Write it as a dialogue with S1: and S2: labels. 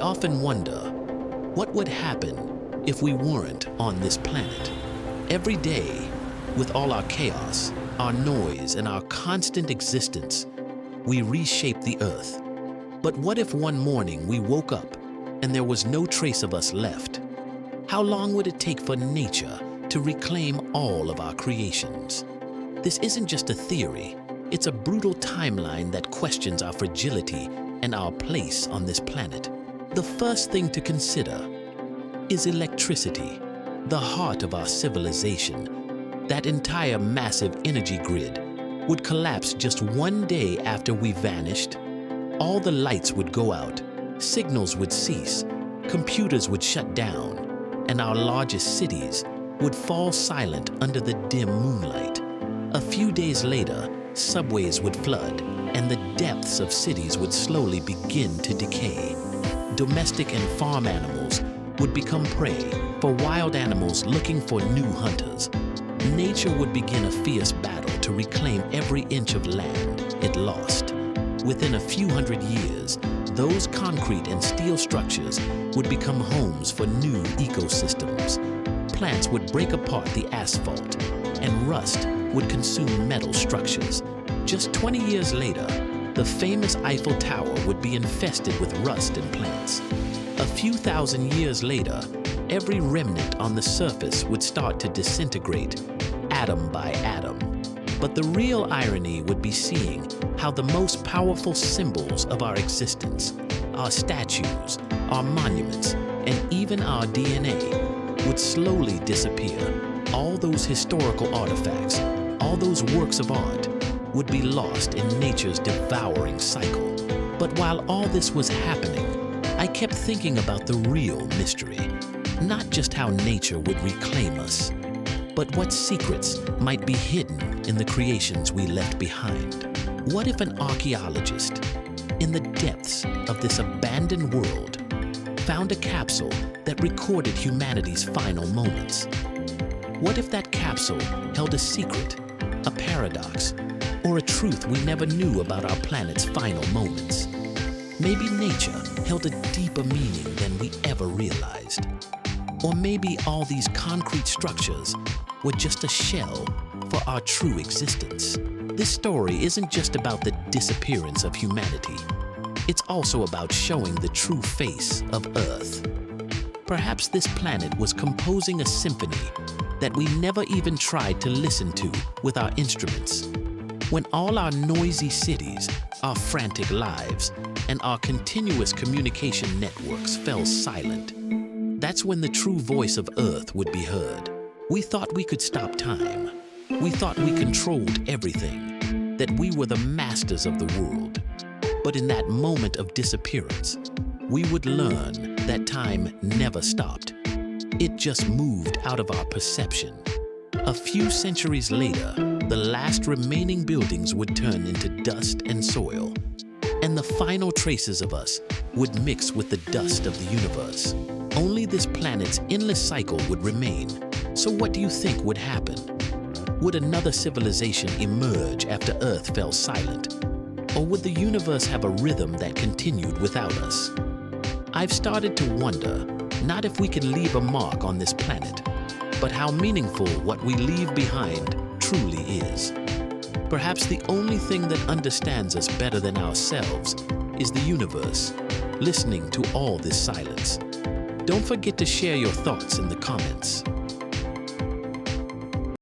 S1: often wonder, what would happen if we weren't on this planet? Every day, with all our chaos, our noise, and our constant existence, we reshape the Earth. But what if one morning we woke up and there was no trace of us left? How long would it take for nature to reclaim all of our creations? This isn't just a theory, it's a brutal timeline that questions our fragility and our place on this planet. The first thing to consider is electricity, the heart of our civilization. That entire massive energy grid would collapse just one day after we vanished. All the lights would go out, signals would cease, computers would shut down, and our largest cities would fall silent under the dim moonlight. A few days later, subways would flood, and the depths of cities would slowly begin to decay. Domestic and farm animals would become prey for wild animals looking for new hunters. Nature would begin a fierce battle to reclaim every inch of land it lost. Within a few hundred years, those concrete and steel structures would become homes for new ecosystems. Plants would break apart the asphalt, and rust would consume metal structures. Just 20 years later, the famous Eiffel Tower would be infested with rust and plants. A few thousand years later, every remnant on the surface would start to disintegrate, atom by atom. But the real irony would be seeing how the most powerful symbols of our existence, our statues, our monuments, and even our DNA would slowly disappear. All those historical artifacts, all those works of art, would be lost in nature's devouring cycle. But while all this was happening, I kept thinking about the real mystery. Not just how nature would reclaim us, but what secrets might be hidden in the creations we left behind. What if an archaeologist, in the depths of this abandoned world, found a capsule that recorded humanity's final moments? What if that capsule held a secret, a paradox, or a truth we never knew about our planet's final moments? Maybe nature held a deeper meaning than we ever realized. Or maybe all these concrete structures were just a shell for our true existence. This story isn't just about the disappearance of humanity. It's also about showing the true face of Earth. Perhaps this planet was composing a symphony that we never even tried to listen to with our instruments. When all our noisy cities, our frantic lives, and our continuous communication networks fell silent, that's when the true voice of Earth would be heard. We thought we could stop time. We thought we controlled everything, that we were the masters of the world. But in that moment of disappearance, we would learn that time never stopped. It just moved out of our perception. A few centuries later, the last remaining buildings would turn into dust and soil, and the final traces of us would mix with the dust of the universe. Only this planet's endless cycle would remain. So what do you think would happen? Would another civilization emerge after Earth fell silent? Or would the universe have a rhythm that continued without us? I've started to wonder, not if we can leave a mark on this planet, but how meaningful what we leave behind truly is. Perhaps the only thing that understands us better than ourselves is the universe, listening to all this silence. Don't forget to share your thoughts in the comments.